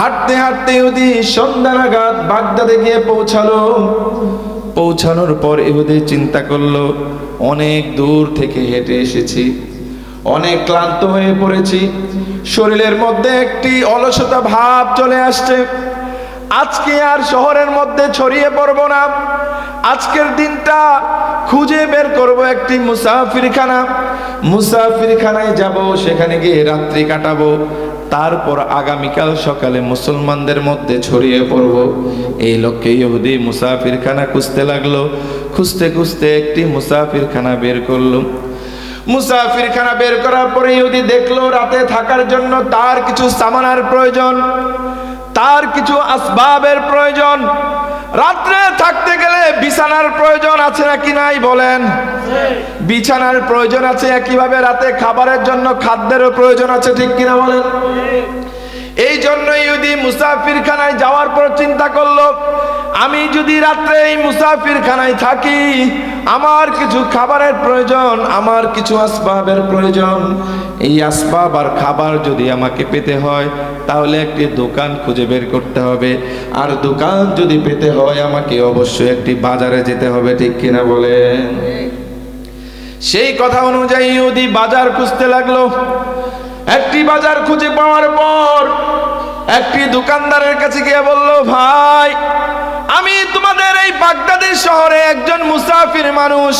হাঁটতে হাঁটতে ইহুদি সন্ধ্যা নাগাদ বাগদাদে গিয়ে পৌঁছানোর পর ইহুদি চিন্তা করলো, অনেক দূর থেকে হেঁটে এসেছি, অনেক ক্লান্ত হয়ে পড়েছি, শরীরের মধ্যে একটি অলসতা ভাব চলে আসছে। আজকে আর শহরের মধ্যে ছড়িয়ে পড়ব না, আজকের দিনটা খুঁজে বের করব একটি মুসাফিরখানায় যাব, সেখানে গিয়ে রাত্রি কাটাবো, তারপর আগামীকাল সকালে মুসলমানদের মধ্যে ছড়িয়ে পড়ব। এই লক্ষ্যে ইহুদি মুসাফিরখানা খুঁজতে লাগলো। খুঁজতে খুঁজতে একটি মুসাফিরখানা বের করলো। মুসাফিরখানা বের করার পরে ইহুদি দেখলো রাতে থাকার জন্য তার কিছু সামানের প্রয়োজন, তার কিছু আসবাবের প্রয়োজন। রাত্রে থাকতে গেলে বিছানার প্রয়োজন আছে নাকি নাই বলেন? বিছানার প্রয়োজন আছে, একইভাবে রাতে খাবারের জন্য খাদ্যেরও প্রয়োজন আছে, ঠিক কিনা বলেন? এই জন্য ইহুদি মুসাফিরখানায় যাওয়ার পর চিন্তা করলো, আমি যদি রাত্রে এই মুসাফিরখানায় থাকি, আমার কিছু খাবারের প্রয়োজন, আমার কিছু আসবাবের প্রয়োজন। এই আসবাব আর খাবার যদি আমাকে পেতে হয়, তাহলে একটি দোকান খুঁজে বের করতে হবে, আর দোকান যদি পেতে হয় আমাকে অবশ্যই একটি বাজারে যেতে হবে, ঠিক কিনা বলেন? সেই কথা অনুযায়ী ইহুদি বাজার খুঁজতে লাগলো। একটি বাজার খুঁজে পাওয়ার পর একটি দোকানদারের কাছে গিয়ে বলল, ভাই, আমি তোমাদের এই বাগদাদের শহরে একজন মুসাফির মানুষ,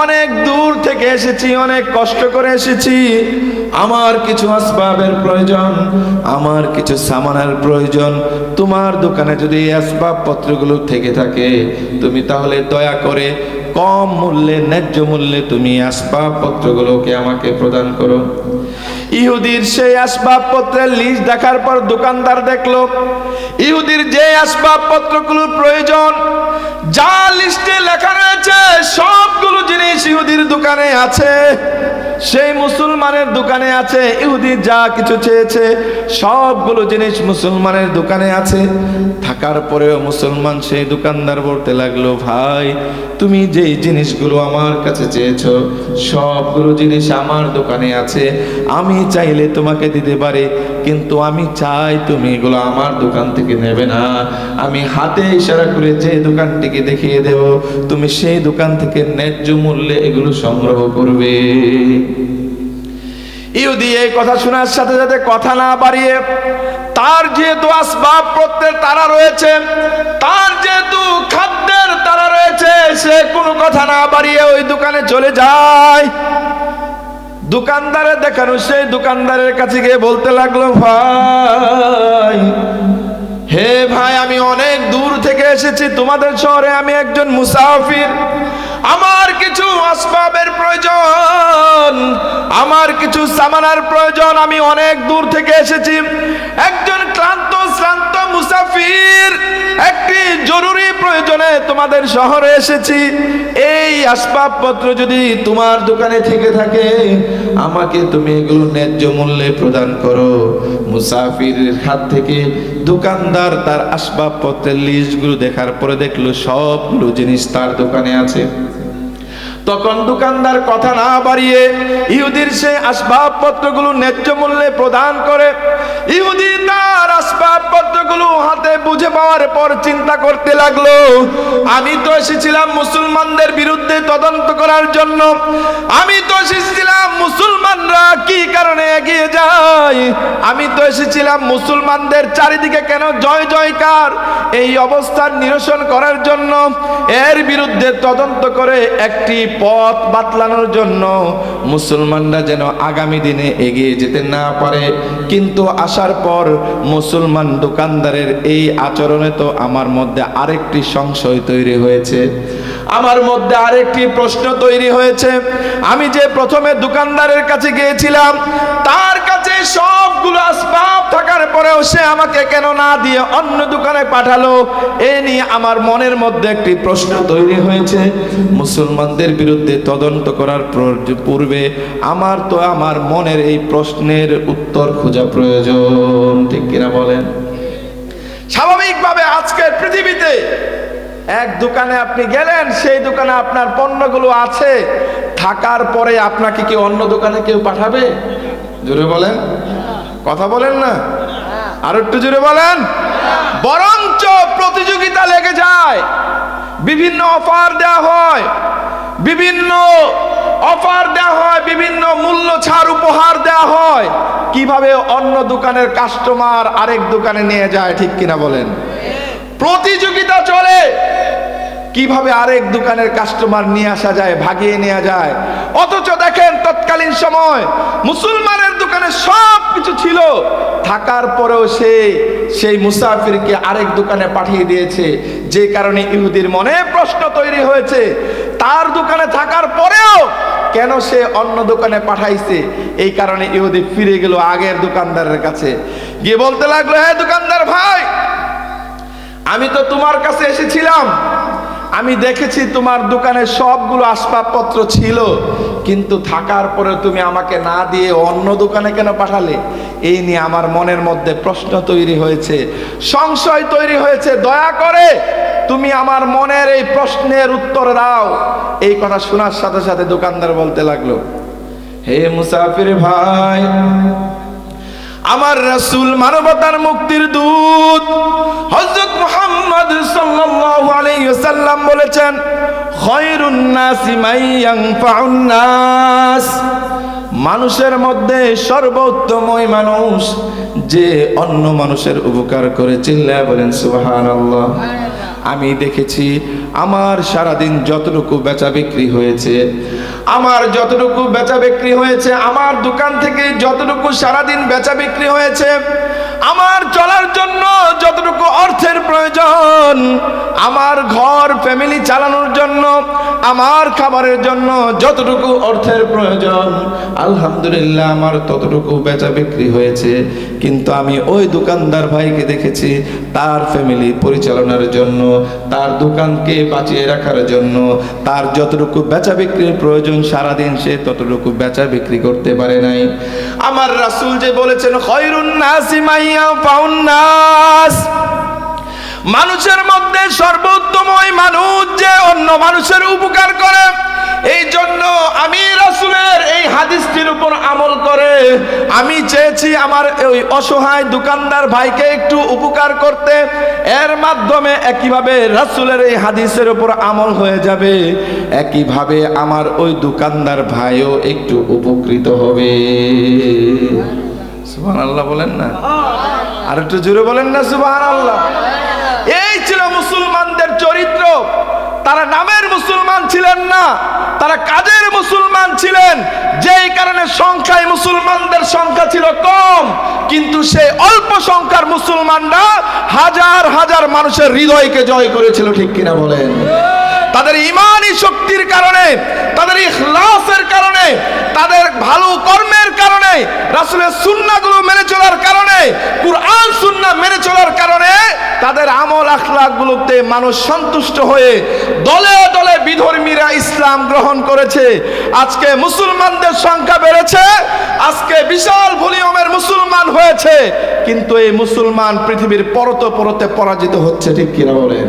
অনেক দূর থেকে এসেছি, অনেক কষ্ট করে এসেছি, আমার কিছু আসবাবের প্রয়োজন, আমার কিছু সামানের প্রয়োজন। তোমার দোকানে যদি এই আসবাবপত্রগুলো থেকে থাকে, তুমি তাহলে দয়া করে কম মূল্যে, ন্যায্য মূল্যে তুমি আসবাবপত্রগুলোকে আমাকে প্রদান করো। ইহুদির সেই আসবাবপত্রের লিস্ট দেখার পর দোকানদার দেখলো ইহুদির যে আসবাবপত্রগুলোর প্রয়োজন, যা লিস্টে লেখা রয়েছে সবগুলো জিনিস ইহুদির দোকানে আছে, সেই মুসলমানের দোকানে আছে। ইহুদি যা কিছু চেয়েছে সবগুলো জিনিস মুসলমানের দোকানে আছে। থাকার পরেও মুসলমান সেই দোকানদার বলতে লাগলো, ভাই, তুমি যেই জিনিসগুলো আমার কাছে চেয়েছো সবগুলো জিনিস আমার দোকানে আছে, আমি চাইলে তোমাকে দিতে পারি, কিন্তু আমি চাই তুমি এগুলো আমার দোকান থেকে নেবে না। আমি হাতে ইশারা করে যে দোকানটিকে দেখিয়ে দেব, তুমি সেই দোকান থেকে ন্যায্য মূল্যে এগুলো সংগ্রহ করবে। ইহুদি এই কথা শোনার সাথে সাথে কথা না বাড়িয়ে, তার যেহেতু আসবাবপত্রের তারা রয়েছে, তার যেহেতু খাদ্যের তারা রয়েছে, সে কোনো কথা না বাড়িয়ে ওই দোকানে চলে যায়। দোকানদারের দেখানো সেই দোকানদারের কাছে গিয়ে বলতে লাগলো, ভাই, হে ভাই, আমি অনেক দূর থেকে এসেছি তোমাদের শহরে, আমি একজন মুসাফির, আমার কিছু আসবাবের প্রয়োজন, আমার কিছু সামানের প্রয়োজন, আমি অনেক দূর থেকে এসেছি, একজন ক্লান্ত শ্রান্ত মুসাফির, একটি জরুরি প্রয়োজনে তোমাদের শহরে এসেছি। এই আসবাবপত্র যদি তোমার দোকানে থেকে থাকে, আমাকে তুমি এগুলো ন্যায্য মূল্যে প্রদান করো। মুসাফিরের হাত থেকে দোকানদার তার আসবাবপত্রের লিস্টগুলো দেখার পরে দেখলো সবগুলো জিনিস তার দোকানে আছে। তখন দোকানদার কথা না বাড়িয়ে ইহুদির সেই আসবাবপত্রগুলো ন্যায্য মূল্যে প্রদান করে। ইহুদি তার আসবাবপত্রগুলো হাতে বুঝে পাওয়ার পর চিন্তা করতে লাগলো, আমি তো এসেছিলাম মুসলমানদের বিরুদ্ধে তদন্ত করার জন্য, আমি তো এসেছিলাম মুসলমানরা কি কারণে এগিয়ে যায়, আমি তো এসেছিলাম মুসলমানদের চারিদিকে কেন জয় জয়কার, এই অবস্থার নিরসন করার জন্য, এর বিরুদ্ধে তদন্ত করে একটি পথ বাতলানোর জন্য, মুসলমানরা যেন আগামী দিনে এগিয়ে যেতে না পারে। কিন্তু আসার পর মুসলমান দোকানদারের এই আচরণে তো আমার মধ্যে আরেকটি সংশয় তৈরি হয়েছে, আমার মধ্যে আরেকটি প্রশ্ন তৈরি হয়েছে। আমি যে প্রথমে দোকানদারের কাছে গিয়েছিলাম, তার কাছে সবগুলো আসবাব থাকার পরেও সে আমাকে কেন না দিয়ে অন্য দোকানে পাঠালো, এ নিয়ে আমার মনের মধ্যে একটি প্রশ্ন তৈরি হয়েছে। মুসলমানদের বিরুদ্ধে তদন্ত করার পূর্বে আমার মনের এই প্রশ্নের উত্তর খোঁজা প্রয়োজন, ঠিক কিনা বলেন? স্বাভাবিকভাবে আজকের পৃথিবীতে এক দোকানে আপনি গেলেন, সেই দোকানে আপনার পণ্যগুলো আছে, থাকার পরে আপনাকে কি অন্য দোকানে কেউ পাঠাবে? জোরে বলেন, কথা বলেন না। আর একটু জোরে বলেন, বরঞ্চ প্রতিযোগিতা লেগে যায়, বিভিন্ন অফার দেওয়া হয়, বিভিন্ন মূল্য ছাড় উপহার দেওয়া হয়, কিভাবে অন্য দোকানের কাস্টমার আরেক দোকানে নিয়ে যায়, ঠিক কিনা বলেন? প্রতিযোগিতা চলে, কিভাবে আরেক দোকানের কাস্টমার নিয়ে আসা যায়, ভাগিয়ে নেওয়া যায়। অথচ দেখেন তৎকালীন সময় মুসলমানের দোকানে সব কিছু ছিল, থাকার পরেও সেই মুসাফিরকে আরেক দোকানে পাঠিয়ে দিয়েছে, যে কারণে ইহুদির মনে প্রশ্ন তৈরি হয়েছে, তার দোকানে থাকার পরেও কেন সে অন্য দোকানে পাঠাইছে। এই কারণে ইহুদি ফিরে গেল আগের দোকানদারের কাছে, গিয়ে বলতে লাগলো, হ্যাঁ দোকানদার ভাই, আমি তো তোমার কাছে এসেছিলাম, আমি দেখেছি তোমার দোকানে সবগুলো আসবাবপত্র ছিল, কিন্তু থাকার পরে তুমি আমাকে না দিয়ে অন্য দোকানে কেন পাঠালে? এই নিয়ে আমার মনের মধ্যে প্রশ্ন তৈরি হয়েছে, সংশয় তৈরি হয়েছে, দয়া করে তুমি আমার মনের এই প্রশ্নের উত্তর দাও। এই কথা শোনার সাথে সাথে দোকানদার বলতে লাগলো, হে মুসাফির ভাই, আমার রাসূল মানবতার মুক্তির দূত হযরত মুহাম্মদ সাল্লাল্লাহু আলাইহি ওয়াসাল্লাম বলেছেন, খায়রুন নাসি মান ইয়ানফাউন নাস, মানুষের মধ্যে সর্বোত্তম ওই মানুষ যে অন্য মানুষের উপকার করে। চিল্লায়া বলেন সুবহানাল্লাহ। আমি দেখেছি আমার সারাদিন যতটুকু বেচা বিক্রি হয়েছে, আমার দোকান থেকে যতটুকু সারাদিন বেচা বিক্রি হয়েছে, আমার চলার জন্য যতটুকু অর্থের প্রয়োজন, আমার ঘর ফ্যামিলি চালানোর জন্য, আমার খাবারের জন্য যতটুকু অর্থের প্রয়োজন, আলহামদুলিল্লাহ আমার ততটুকু বেচা বিক্রি হয়েছে। কিন্তু আমি ওই দোকানদার ভাইকে দেখেছি তার ফ্যামিলি পরিচালনার জন্য, তার দোকানকে বাঁচিয়ে রাখার জন্য, তার যতটুকু বেচা বিক্রির প্রয়োজন সারাদিন সে ততটুকু বেচা বিক্রি করতে পারে নাই। আমার রাসূল যে বলেছেন, খায়রুন নাসি মান ইয়ানফাউন নাস, মানুষের মধ্যে সর্বোত্তম ওই মানুষ যে অন্য মানুষের উপকার করে। এই জন্য আমি রাসূলের এই হাদিসটির উপর আমল করে আমি চেয়েছি আমার ওই অসহায় দোকানদার ভাইকে একটু উপকার করতে। এর মাধ্যমে একইভাবে রাসূলের এই হাদিসের উপর আমল হয়ে যাবে, একইভাবে আমার ওই দোকানদার ভাইও একটু উপকৃত হবে। সুবহানাল্লাহ বলেন না, আর একটু জোরে বলেন না সুবহানাল্লাহ। এই ছিল মুসলমানদের চরিত্র। তারা নামের মুসলমান ছিলেন না, তারা কাজের মুসলমান ছিলেন। যেই কারণে সংখ্যায় মুসলমানদের সংখ্যা ছিল কম, কিন্তু সেই অল্প সংখ্যার মুসলমানরা হাজার হাজার মানুষের হৃদয়কে জয় করেছিল, ঠিক কিনা বলেন? তাদের ঈমানী শক্তির কারণে, তাদের ইখলাসের কারণে, তাদের ভালো কর্মের কারণে, রাসূলের সুন্নাহগুলো মেনে চলার কারণে, কুরআন সুন্নাহ মেনে চলার কারণে, তাদের আমল আখলাকগুলোতে মানুষ সন্তুষ্ট হয়ে দলে দলে বিধর্মীরা ইসলাম গ্রহণ করেছে। আজকে মুসলমানদের সংখ্যা বেড়েছে, আজকে বিশাল ভলিউমের মুসলমান হয়েছে, কিন্তু এই মুসলমান পৃথিবীর পরতে পরতে পরাজিত হচ্ছে, ঠিক কিনা বলেন?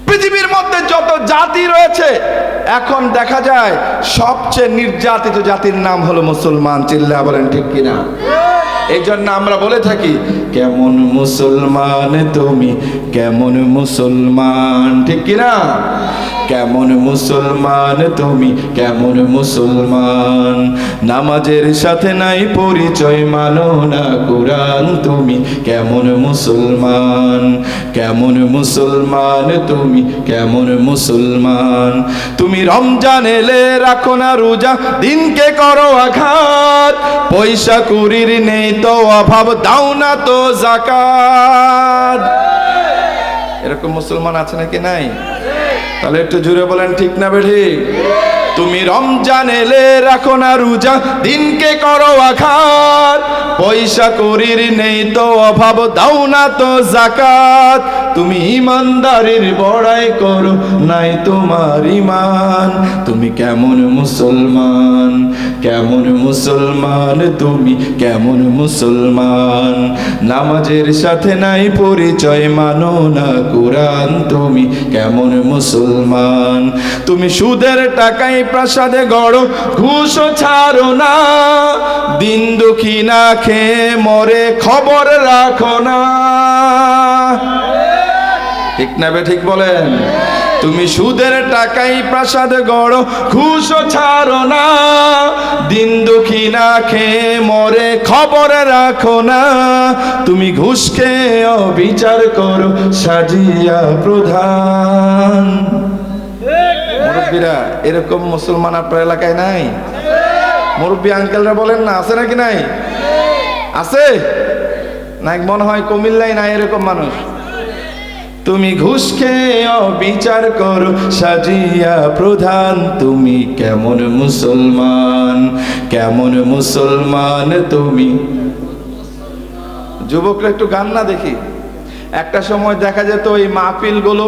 পৃথিবীর মধ্যে যত জাতি রয়েছে এখন দেখা যায় সবচেয়ে নির্যাতিত জাতির নাম হলো মুসলমান। চিল্লা বলেন ঠিক কিনা? এই জন্য আমরা বলে থাকি, কেমন মুসলমান তুমি, কেমন মুসলমান, ঠিক কিনা? কেমন মুসলমান তুমি, কেমন মুসলমান, নামাজের সাথে নাই পরিচয়, মানো না কুরআন, তুমি কেমন মুসলমান, কেমন মুসলমান তুমি, কেমন মুসলমান। তুমি রমজান এলে রাখো না রোজা, দিনকে করো আঘাত, পয়সা কুড়ির নেই তো অভাব, দাও না তো যাকাত। এরকম মুসলমান আছে নাকি নাই? তাহলে একটু জুড়ে বলেন ঠিক না বেঠিক? তুমি রমজান এলে রাখো না রোজা, দিনকে করো আঘাত, পয়সা করির নেই তো অভাব, দাও না তো যাকাত। তুমি ইমানদারির বড়াই করো, নাই তোমার ঈমান, তুমি কেমন মুসলমান, কেমন মুসলমান তুমি, কেমন মুসলমান, নামাজের সাথে নাই পরিচয়, মানো না কুরআন, তুমি কেমন মুসলমান। তুমি সুদের টাকায় প্রাসাদে গড়ো, ঘুষও ছাড়ো না, দিন দুঃখী না খেয়ে মরে খবর রাখো না। ঠিক না বে ঠিক বলেন? তুমি সুদের টাকায় প্রাসাদ গড়ো, ঘুষও ছাড়ো না, দিন দুঃখী না খেয়ে মরে খবর রাখো না। তুমি ঘুষ খেয়ে অবিচার করো সাজিয়া প্রধান। মুরব্বীরা, এরকম মুসলমান আপনার এলাকায় নাই? মুরব্বী আঙ্কেলরা বলেন না, আছে নাকি নাই? আছে না? মনে হয় কুমিল্লায় নাই এরকম মানুষ। তুমি ঘুষ খেয়ে অবিচার করো সাজিয়া প্রধান। তুমি কেমন মুসলমান, কেমন মুসলমান তুমি? যুবকরা একটু গান না দেখি? একটা সময় দেখা যেত এই মাহফিলগুলো,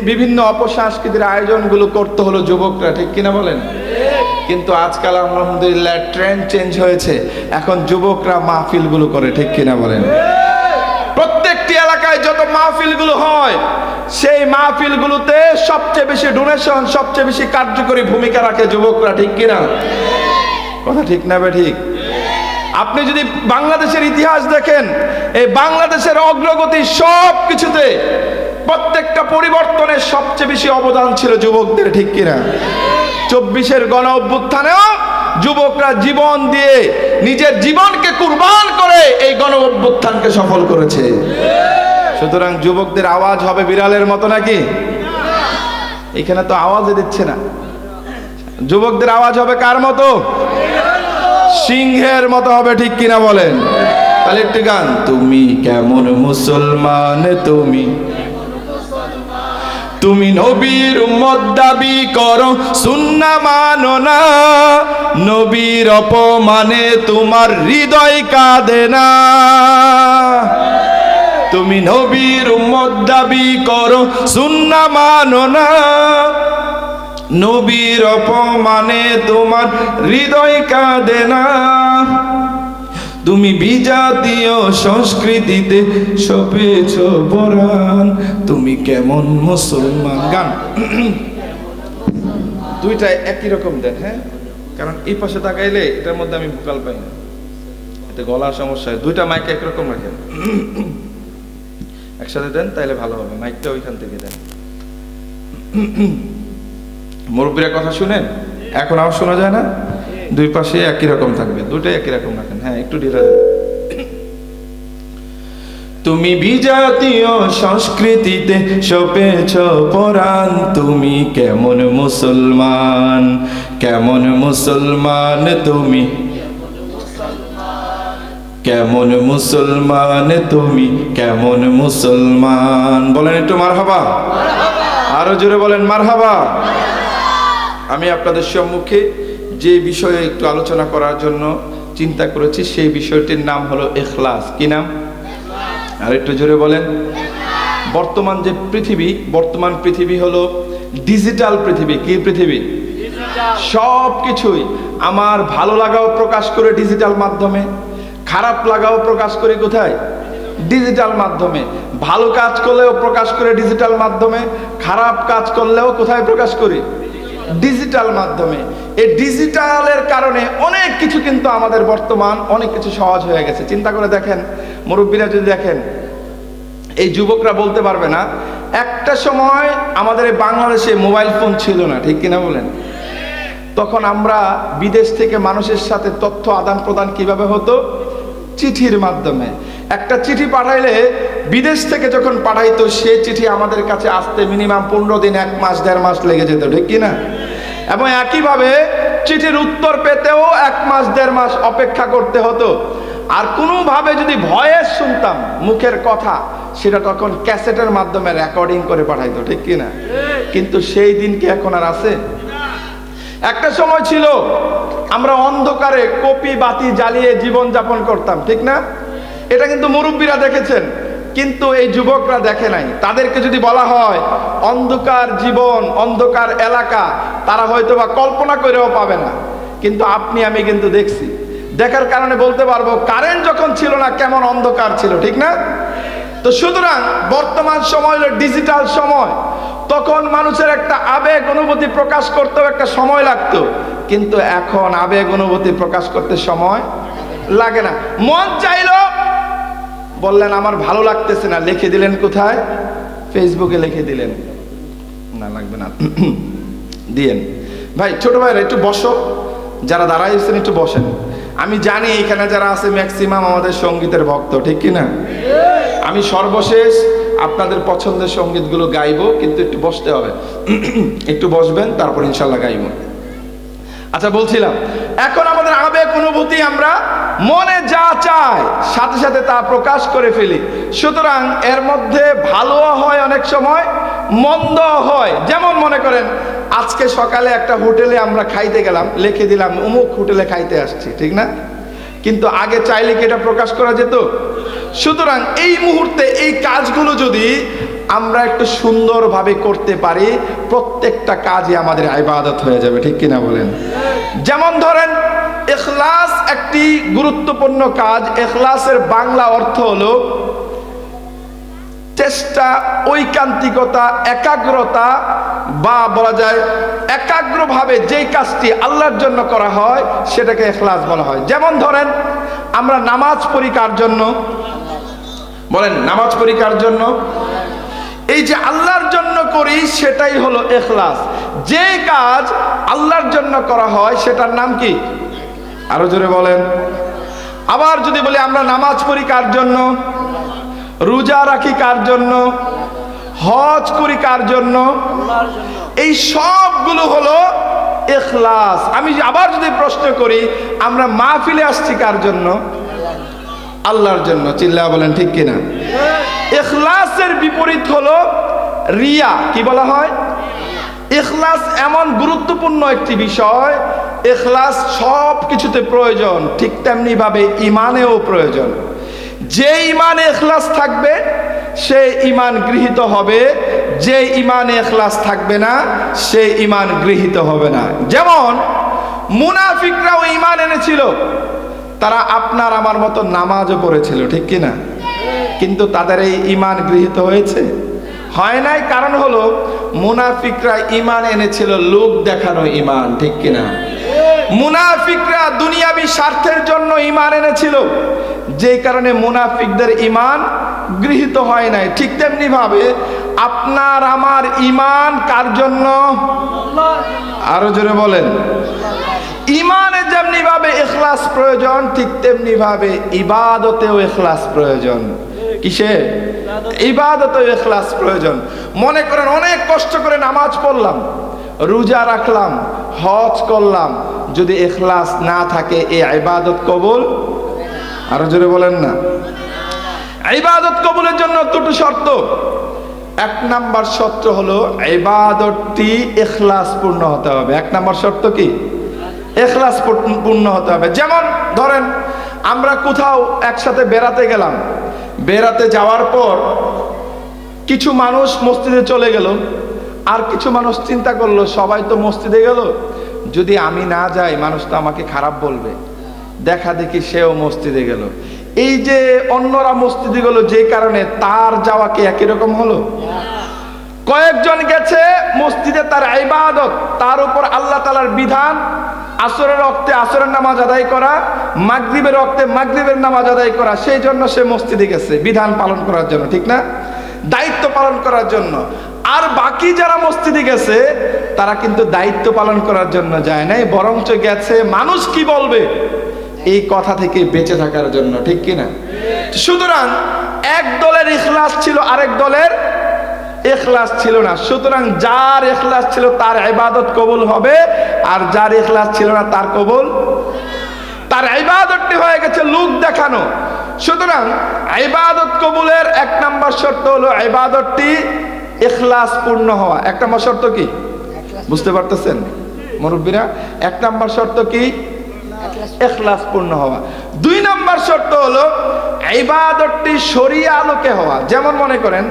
বিভিন্ন অপসংস্কৃতির আয়োজনগুলো করতে হলো যুবকরা, ঠিক কিনা বলেন? কিন্তু আজকাল আলহামদুলিল্লাহ ট্রেন্ড চেঞ্জ হয়েছে, এখন যুবকরা মাহফিলগুলো করে, ঠিক কিনা বলেন? প্রত্যেকটি এলাকায় যত মাহফিলগুলো হয়, সেই মাহফিলগুলোতে সবচেয়ে বেশি ডোনেশন, সবচেয়ে বেশি কার্যকরী ভূমিকা রাখে যুবকরা, ঠিক কিনা? কথা ঠিক না বে ঠিক? আপনি যদি বাংলাদেশের ইতিহাস দেখেন, এই বাংলাদেশের অগ্রগতি সব কিছুতে, প্রত্যেকটা পরিবর্তনের সবচেয়ে বেশি অবদান ছিল যুবকদের, ঠিক কিনা? 24-এর গণ অভ্যুত্থানেও যুবকরা জীবন দিয়ে, নিজের জীবনকে কুরবান করে এই গণ অভ্যুত্থানকে সফল করেছে। সুতরাং যুবকদের আওয়াজ হবে বিড়ালের মতো নাকি? এখানে তো আওয়াজই দিচ্ছে না। যুবকদের আওয়াজ হবে কার মতো? সিংহের মতো হবে, ঠিক কিনা বলেন? তাহলে একটি গান। তুমি কেমন মুসলমান তুমি, তুমি নবীর উম্মত দাবি করো, সুন্নাহ মানো না, নবীর অপমানে তোমার হৃদয় কাঁদে না। তুমি নবীর উম্মত দাবি করো, সুন্নাহ মানো না, নবীর অপমানে তোমার হৃদয় কাঁদে না। তুমি বিজাতীয় সংস্কৃতিতে সপেছ পরাণ। তুমি কেমন মুসলমান। গান দুইটা একই রকম দেন, হ্যাঁ? কারণ এই পাশে তাকাইলে এটার মধ্যে আমি ভোকাল পাই না, এতে গলার সমস্যা হয়। দুইটা মাইক একরকম রাখেন, একসাথে দেন, তাইলে ভালো হবে। মাইকটা ওইখান থেকে দেন। মুরব্বীরা কথা শুনেন? এখন আবার শোনা যায় না? দুই পাশে একই রকম থাকবে, দুটোই একই রকম রাখেন। হ্যাঁ, একটু ঢিলা দেন। তুমি বিজাতীয় সংস্কৃতিতে সপেছ পরাণ। তুমি কেমন মুসলমান, কেমন মুসলমান তুমি, কেমন মুসলমান তুমি, কেমন মুসলমান? বলেন একটু মারহাবা। আরো জোরে বলেন মারহাবা। আমি আপনাদের সম্মুখে যে বিষয়ে একটু আলোচনা করার জন্য চিন্তা করেছি, সেই বিষয়টির নাম হলো ইখলাস। কি নাম? আর একটু জোরে বলেন। বর্তমান যে পৃথিবী, বর্তমান পৃথিবী হলো ডিজিটাল পৃথিবী। কি পৃথিবী? সব কিছুই আমার ভালো লাগাও প্রকাশ করে ডিজিটাল মাধ্যমে, খারাপ লাগাও প্রকাশ করি কোথায়? ডিজিটাল মাধ্যমে। ভালো কাজ করলেও প্রকাশ করে ডিজিটাল মাধ্যমে, খারাপ কাজ করলেও কোথায় প্রকাশ করি? ডিজিটাল মাধ্যমে। এই ডিজিটালের কারণে অনেক কিছু কিন্তু আমাদের বর্তমান অনেক কিছু সহজ হয়ে গেছে। চিন্তা করে দেখেন, মুরব্বীরা যদি দেখেন, এই যুবকরা বলতে পারবে না, একটা সময় আমাদের এই বাংলাদেশে মোবাইল ফোন ছিল না, ঠিক কিনা বলেন? তখন আমরা বিদেশ থেকে মানুষের সাথে তথ্য আদান প্রদান কিভাবে হতো? চিঠির মাধ্যমে। একটা চিঠি পাঠাইলে বিদেশ থেকে যখন পাঠাইতো, সেই চিঠি আমাদের কাছে আসতে মিনিমাম 15 দিন, 1 মাস 1.5 মাস লেগে যেত, ঠিক কিনা? এবং একইভাবে চিঠির উত্তর পেতেও 1 মাস 1.5 মাস অপেক্ষা করতে হতো। আর কোনোভাবে যদি ভয়েস শুনতাম, মুখের কথা, সেটা তখন ক্যাসেটের মাধ্যমে রেকর্ডিং করে পাঠাইতো, ঠিক কিনা? কিন্তু সেই দিন কি এখন আর আছে? একটা সময় ছিল আমরা অন্ধকারে কপি বাতি জ্বালিয়ে জীবন যাপন করতাম, ঠিক না? এটা কিন্তু মুরব্বীরা দেখেছেন, কিন্তু এই যুবকরা দেখে নাই। তাদেরকে যদি বলা হয় অন্ধকার জীবন, অন্ধকার এলাকা, তারা হয়তো বা কল্পনা করেও পাবে না। কিন্তু আপনি আমি কিন্তু দেখছি, দেখার কারণে বলতে পারবো কারেন্ট যখন ছিল না কেমন অন্ধকার ছিল, ঠিক না? তো সুতরাং বর্তমান সময় হলো ডিজিটাল সময়। তখন মানুষের একটা আবেগ অনুভূতি প্রকাশ করতেও একটা সময় লাগতো, কিন্তু এখন আবেগ অনুভূতি প্রকাশ করতে সময় লাগে না। মন চাইলো, বললেন আমার ভালো লাগতেছে না, লিখে দিলেন কোথায়? ফেসবুকে লিখে দিলেন। না লাগবে না, দিয়েন। ভাই ছোট ভাইরা একটু বসো, যারা দাঁড়াইছেন একটু বসেন। আমি জানি এখানে যারা আছে ম্যাক্সিমাম আমাদের সঙ্গীতের ভক্ত, ঠিক কিনা? আমি সর্বশেষ আপনাদের পছন্দের সঙ্গীতগুলো গাইবো, কিন্তু একটু বসতে হবে। একটু বসবেন, তারপর ইনশাল্লাহ গাইবো। আচ্ছা, বলছিলাম এখন আমাদের আবেগ অনুভূতি আমরা মনে যা চায় সাথে সাথে তা প্রকাশ করে ফেলি। সুতরাং এর মধ্যে ভালো হয়, অনেক সময় মন্দ হয়। যেমন মনে করেন আজকে সকালে একটা হোটেলে আমরা খাইতে গেলাম, লিখে দিলাম অমুক হোটেলে খাইতে আসছি, ঠিক না? কিন্তু আগে চাইলে কি এটা প্রকাশ করা যেত? সুতরাং এই মুহূর্তে এই কাজগুলো যদি আমরা একটু সুন্দরভাবে করতে পারি, প্রত্যেকটা কাজই আমাদের ইবাদত হয়ে যাবে, ঠিক কিনা বলেন? যেমন ধরেন ইখলাস একটি গুরুত্বপূর্ণ কাজ। ইখলাসের বাংলা অর্থ হলো চেষ্টা, ঐকান্তিকতা, একাগ্রতা, বা বলা যায় একাগ্রভাবে যেই কাজটি আল্লাহর জন্য করা হয় সেটাকে ইখলাস বলা হয়। যেমন ধরেন আমরা নামাজ পড়ি কার জন্য? বলেন, নামাজ পড়ি কার জন্য? এই যে আল্লাহর জন্য করি সেটাই হলো ইখলাস। যে কাজ আল্লাহর জন্য করা হয় সেটার নাম কি? আরো জোরে বলেন। আবার যদি বলি আমরা নামাজ পড়ি কার জন্য, রোজা রাখি কার জন্য, হজ করি কার জন্য, এই সবগুলো হলো ইখলাস। আমি আবার যদি প্রশ্ন করি আমরা মাহফিলে আসছি কার জন্য? আল্লাহর জন্য। চিল্লায়া বলেন ঠিক কিনা? ইখলাসের বিপরীত হলো রিয়া। কি বলা হয়? ইখলাস এমন গুরুত্বপূর্ণ একটি বিষয়, ইখলাস সব কিছুতে প্রয়োজন, ঠিক তেমনি ভাবে ইমানেও প্রয়োজন। যে ইমানে ইখলাস থাকবে সে ইমান গৃহীত হবে, যে ইমানে ইখলাস থাকবে না সে ইমান গৃহীত হবে না। যেমন মুনাফিকরাও ইমান এনেছিল, তারা আপনার আমার মতো নামাজও পড়েছিল, ঠিক কিনা? কিন্তু তাদের এই ইমান গৃহীত হয়েছে? হয় নাই। কারণ হলো মুনাফিকরা ইমান এনেছিল লোক দেখানো ইমান, ঠিক কিনা? মুনাফিকরা দুনিয়াবী স্বার্থের জন্য ইমান এনেছিল, যে কারণে মুনাফিকদের ইমান গৃহীত হয় নাই। ঠিক তেমনি ভাবে আপনার আমার ইমান কার জন্য? আরো জোরে বলেন। ইমানে যেমনি ভাবে ইখলাস প্রয়োজন, ঠিক তেমনি ভাবে ইবাদতেও ইখলাস প্রয়োজন। কিসে? ইবাদতেও ইখলাস প্রয়োজন। মনে করেন অনেক কষ্ট করে নামাজ পড়লাম, রোজা রাখলাম, হজ করলাম, যদি ইখলাস না থাকে এই ইবাদত কবুল? আরো জোরে বলেন না। ইবাদত কবুলের জন্য দুটো শর্ত। এক নাম্বার শর্ত হলো ইবাদতটি ইখলাস পূর্ণ হতে হবে। এক নাম্বার শর্ত কি? ইখলাস পূর্ণ হতে হবে। যেমন ধরেন আমরা কোথাও একসাথে বেড়াতে গেলাম, বেড়াতে যাওয়ার পর কিছু মানুষ মসজিদে চলে গেল, আর কিছু মানুষ চিন্তা করলো সবাই তো মসজিদে গেল, যদি আমি না যাই মানুষ তো আমাকে খারাপ বলবে, দেখা দেখি সেও মসজিদে গেল। এই যে অন্যরা মসজিদে গেল, যে কারণে তার যাওয়া কি একই রকম হলো? কয়েকজন গেছে মসজিদে, তার ইবাদত, তার উপর আল্লাহ তাআলার বিধান, আসরের ওয়াক্তে আসরের নামাজ আদায় করা, মাগরিবের ওয়াক্তে মাগরিবের নামাজ আদায় করা, সেই জন্য সে মসজিদে গেছে বিধান পালন করার জন্য, ঠিক না? দায়িত্ব পালন করার জন্য। আর বাকি যারা মসজিদে গেছে তারা কিন্তু দায়িত্ব পালন করার জন্য যায় নাই, বরঞ্চ গেছে মানুষ কি বলবে এই কথা থেকে বেঁচে থাকার জন্য, ঠিক কিনা? সুতরাং এক দলের ইখলাস ছিল, আরেক দলের ইখলাস ছিল না। সুতরাং যার ইখলাস ছিল তার ইবাদত কবুল হবে, আর যার ইখলাস ছিল না তার কবুল, তার ইবাদতটি হয়ে গেছে লোক দেখানো। সুতরাং ইবাদত কবুলের এক নাম্বার শর্ত হলো ইবাদতটি ইখলাস পূর্ণ হওয়া। এক নাম্বার শর্ত কি বুঝতে পারতেছেন মুরব্বীরা? এক নাম্বার শর্ত কি? ইখলাস পূর্ণ হওয়া। দুই নাম্বার শর্ত হলো ইবাদতটি শরিয়া আলোকে হওয়া। যেমন মনে করেন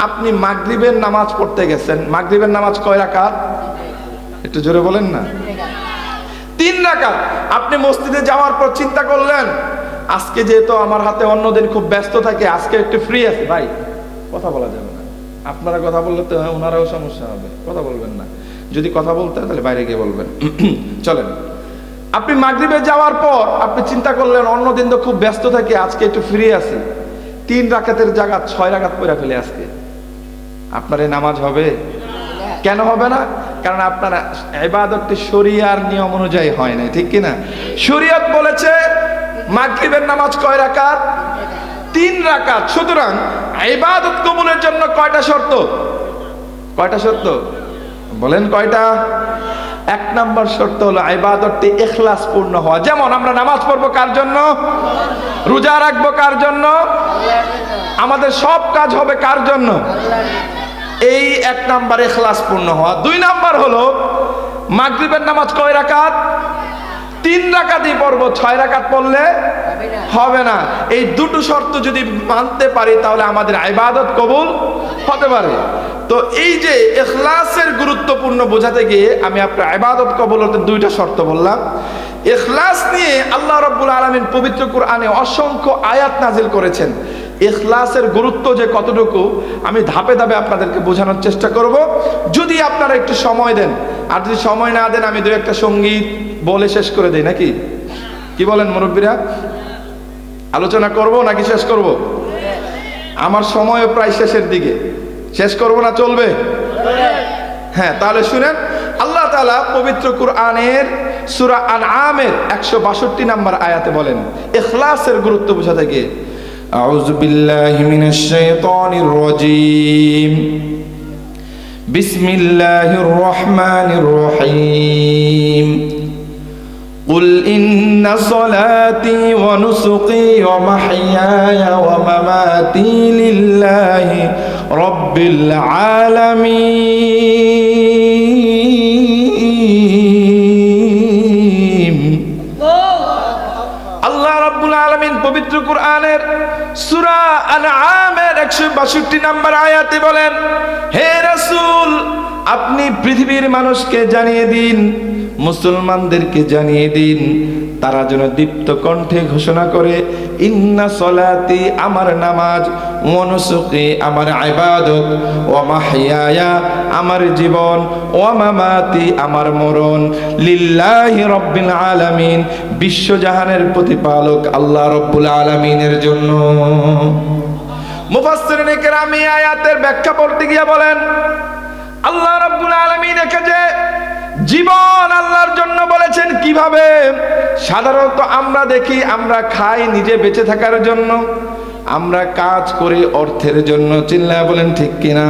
আপনি মাগরিবের নামাজ পড়তে গেছেন, মাগরিবের নামাজ কয় রাকাত? একটু জোরে বলেন না। 3 রাকাত। আপনি মসজিদে যাওয়ার পর চিন্তা করলেন আজকে যেহেতু আমার হাতে অন্যদিন খুব ব্যস্ত থাকে, আজকে একটু ফ্রি আছে, ভাই কথা বলা যাবে না, আপনারা কথা বললে তো ওনারাও সমস্যা হবে, কথা বলবেন না। যদি কথা বলতে হয় তাহলে বাইরে গিয়ে বলবেন। চলেন, আপনি মাগরিবে যাওয়ার পর আপনি চিন্তা করলেন অন্যদিন তো খুব ব্যস্ত থাকি, আজকে একটু ফ্রি আছি, 3 রাকাতের জায়গা 6 রাকাত পড়ে ফেলে আজকে। আপনার এই নামাজ হবে? কেন হবে না? কারণ আপনার ইবাদতটি শরিয়ার নিয়ম অনুযায়ী হয় না, ঠিক কিনা? শরীয়ত বলেছে মাগরিবের নামাজ কয় রাকাত? 3 রাকাত। সুতরাং ইবাদত কবুলের জন্য কয়টা শর্ত? কয়টা শর্ত বলেন? কয়টা? 1 নাম্বার শর্ত হলো ইবাদতটি ইখলাস পূর্ণ হওয়া। যেমন আমরা নামাজ পড়বো কার জন্য? রোজা রাখবো কার জন্য? আমাদের সব কাজ হবে কার জন্য? এই 1 নাম্বার ইখলাস পূর্ণ হওয়া। 2 নাম্বার হলো মাগরিবের নামাজ কয় রাকাত? 3 রাকাতই পড়বো, 6 রাকাত পড়লে হবে না। এই দুটো শর্ত যদি মানতে পারি তাহলে আমাদের ইবাদত কবুল হতে পারে। তো এই যে ইখলাসের গুরুত্বপূর্ণ বোঝাতে গিয়ে আমি আপনার ইবাদত কবুল হতে 2টা শর্ত বললাম। ইখলাস নিয়ে আল্লাহ রাব্বুল আলামিন পবিত্র কোরআনে অসংখ্য আয়াত নাজিল করেছেন। ইখলাসের গুরুত্ব যে কতটুকু আমি ধাপে ধাপে আপনাদেরকে বোঝানোর চেষ্টা করব, যদি আপনারা একটু সময় দেন। আর যদি সময় না দেন আমি 2-1টা সঙ্গীত বলে শেষ করে দেই, নাকি কি বলেন মুরব্বীরা? আলোচনা করব নাকি শেষ করব? আমার সময়ও প্রায় শেষের দিকে, শেষ করব না চলবে? হ্যাঁ, তাহলে শুনেন, আল্লাহ তাআলা পবিত্র কোরআনের সূরা আনআমের 162 নম্বর আয়াতে বলেন ইখলাসের গুরুত্ব বোঝাতে গিয়ে, আউযু বিল্লাহি মিনাশ শাইতানির রাজীম, বিসমিল্লাহির রহমানির রহিম, قل إن صلاتي ونسكي ومحياي ومماتي لله رب العالمين। আল্লাহ রাব্বুল আলামিন পবিত্র কোরআনের সূরা আনআমের 162 নম্বর আয়াতে বলেন, হে রাসূল, আপনি পৃথিবীর মানুষকে জানিয়ে দিন, মুসলমানদেরকে জানিয়ে দিন, তারা যেন দীপ্ত কণ্ঠে ঘোষণা করে, ইন্না সলাতি আমার নামাজ, ওয়া নুসুকি আমার ইবাদত, ওয়া মাহইয়ায়া আমার জীবন, ওয়া মামাতি আমার মরণ, লিল্লাহি রাব্বিল আলামিন বিশ্বজাহানের প্রতিপালক আল্লাহ রাব্বুল আলামিনের জন্য। মুফাসসিরিনে কেরাম এই আয়াতের ব্যাখ্যা করতে গিয়ে বলেন, আল্লাহ রাব্বুল আলামিন একে জীবন আল্লাহর জন্য বলেছেন কিভাবে? সাধারণত আমরা দেখি আমরা খাই নিজে বেঁচে থাকার জন্য, আমরা কাজ করি অর্থের জন্য, চিল্লায়া বলেন ঠিক কিনা?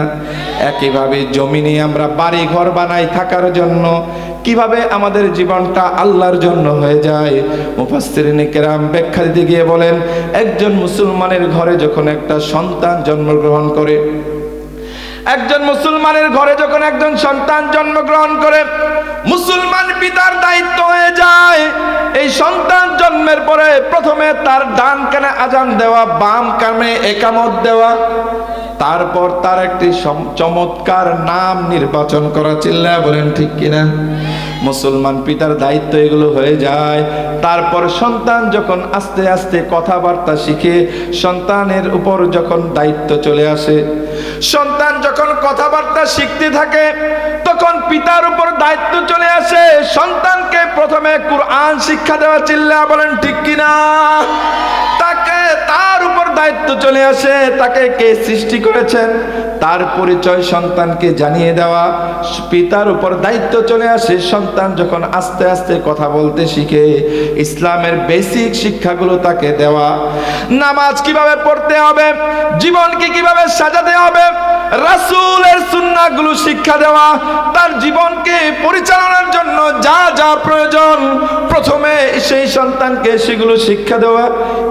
একইভাবে জমিনে আমরা বাড়ি ঘর বানাই থাকার জন্য। কিভাবে আমাদের জীবনটা আল্লাহর জন্য হয়ে যায়? মুফাসসিরিনে কেরাম ব্যাখ্যা দিতে গিয়ে বলেন, একজন মুসলমানের ঘরে যখন একটা সন্তান জন্মগ্রহণ করে, একজন মুসলমানের ঘরে যখন একজন সন্তান জন্মগ্রহণ করে, মুসলমান পিতার দায়িত্ব হয়ে যায় এই সন্তান জন্মের পরে প্রথমে তার ডান কানে আজান দেওয়া, বাম কানে একামত দেওয়া, তারপর তার একটি চমৎকার নাম নির্বাচন করা। চিল্লায়া বলেন ঠিক কিনা? মুসলমান পিতার দায়িত্ব এগুলো হয়ে যায়। তারপর সন্তান যখন আস্তে আস্তে কথাবার্তা শিখে, সন্তানের উপর যখন দায়িত্ব চলে আসে, সন্তান যখন কথাবার্তা শিখতে থাকে, তখন পিতার উপর দায়িত্ব চলে আসে সন্তানকে প্রথমে কুরআন শিক্ষা দেওয়া। চিল্লায়া বলেন ঠিক কিনা? তাকে তার উপর দায়িত্ব চলে আসে তাকে কে সৃষ্টি করেছেন তার পরিচয় সন্তানকে জানিয়ে দেওয়া। পিতার উপর দায়িত্ব চলে আসে সন্তান যখন আস্তে আস্তে কথা বলতে শিখে, ইসলামের বেসিক শিক্ষাগুলো তাকে দেওয়া। নামাজ কিভাবে পড়তে হবে, জীবনকে কিভাবে সাজাতে হবে, রাসূলের সুন্নাহগুলো শিক্ষা দেওয়া, তার জীবনকে পরিচালনার জন্য যা যা প্রয়োজন প্রথমে সেই সন্তানকে সেগুলো শিক্ষা দেওয়া।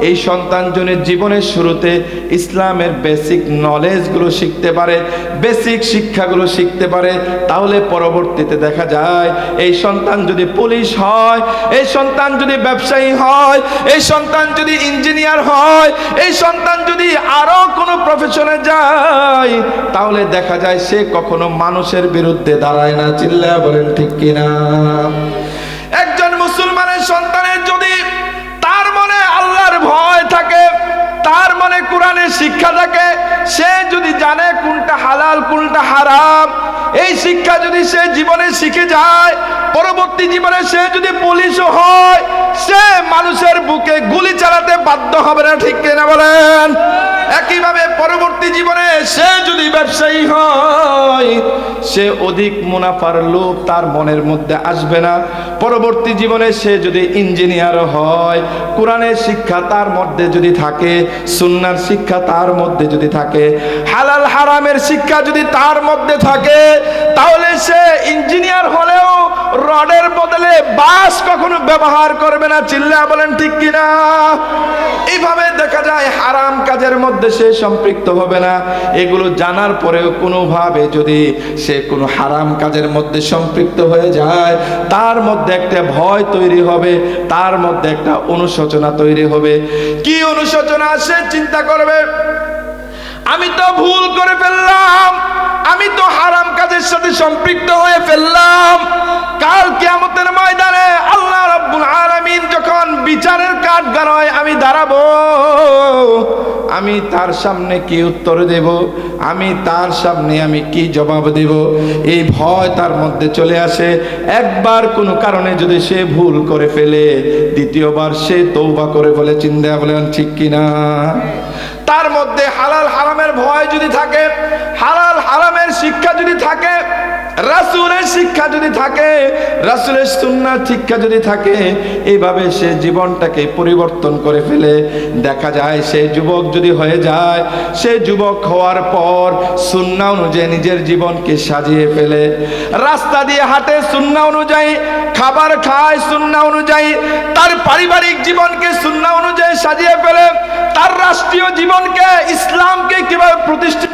এই সন্তান জনের জীবনের শুরুতে ইসলামের বেসিক নলেজগুলো শিখতে পারে, বেসিক শিক্ষাগুলো শিখতে পারে, তাহলে পরবর্তীতে দেখা যায় এই সন্তান যদি পুলিশ হয়, এই সন্তান যদি ব্যবসায়ী হয়, এই সন্তান যদি ইঞ্জিনিয়ার হয়, এই সন্তান যদি আরো কোনো প্রফেশনে যায়, তাহলে দেখা যায় সে কখনো মানুষের বিরুদ্ধে দাঁড়ায় না। চিল্লায়া বলেন ঠিক কিনা? একজন মুসলমানের সন্তানের যদি তার মনে আল্লাহর ভয় থাকে, তার মনে কোরআনের শিক্ষা থাকে, সে যদি জানে কোনটা হালাল কোনটা হারাম, এই শিক্ষা যদি সে জীবনে শিখে যায়, পরবর্তী জীবনে সে যদি পুলিশও হয়, সে মানুষের বুকে গুলি চালাতে বাধ্য হবে না, ঠিক কিনা বলেন? একইভাবে পরবর্তী জীবনে সে যদি ব্যবসায়ী হয়, সে অধিক মুনাফার লোভ তার মনের মধ্যে আসবে না। পরবর্তী জীবনে সে যদি ইঞ্জিনিয়ার হয়, কোরআনের শিক্ষা তার মধ্যে যদি থাকে, সুন্নাহর শিক্ষা তার মধ্যে যদি থাকে, হালাল হারামের শিক্ষা যদি তার মধ্যে থাকে, তাহলে সে ইঞ্জিনিয়ার হলেও রডের বদলে বাঁশ কখনো ব্যবহার করবে না, চিল্লায়া বলেন ঠিক কিনা? এইভাবে দেখা যায় হারাম কাজের মধ্যে সে সম্পৃক্ত হবে না। এগুলো জানার পরেও কোনোভাবে যদি সে কোনো হারাম কাজের মধ্যে সম্পৃক্ত হয়ে যায়, তার মধ্যে একটা ভয় তৈরি হবে, তার মধ্যে একটা অনুশোচনা তৈরি হবে। কি অনুশোচনা? সে চিন্তা করবে, আমি তো ভুল করে ফেললাম, আমি তো হারাম কাজের সাথে সম্পৃক্ত হয়ে ফেললাম। কাল কিয়ামতের ময়দানে আল্লাহ রাব্বুল আলামিন যখন বিচারের কাঠগড়ায় আমি দাঁড়াবো, আমি তার সামনে কি উত্তর দেব, আমি তার সামনে আমি কি জবাব দেব, এই ভয় তার মধ্যে চলে আসে। একবার কোনো কারণে যদি সে ভুল করে ফেলে, দ্বিতীয়বার সে তওবা করে ফেলে, চিন্তা বলেন ঠিক কিনা? তার মধ্যে হালাল হারামের ভয় যদি থাকে, হালাল হারামের শিক্ষা যদি থাকে, রাসূলের শিক্ষা যদি থাকে, রাসূলের সুন্নাহ শিক্ষা যদি থাকে, এইভাবে সে জীবনটাকে পরিবর্তন করে ফেলে। দেখা যায় সে যুবক যদি হয়ে যায়, সে যুবক হওয়ার পর সুন্নাহ অনুযায়ী নিজের জীবনকে সাজিয়ে ফেলে, রাস্তা দিয়ে হাঁটে সুন্নাহ অনুযায়ী, খাবার খায় সুন্নাহ অনুযায়ী, তার পারিবারিক জীবনকে সুন্নাহ অনুযায়ী সাজিয়ে ফেলে, তার রাষ্ট্রীয় জীবনকে ইসলামকে কিভাবে প্রতিষ্ঠিত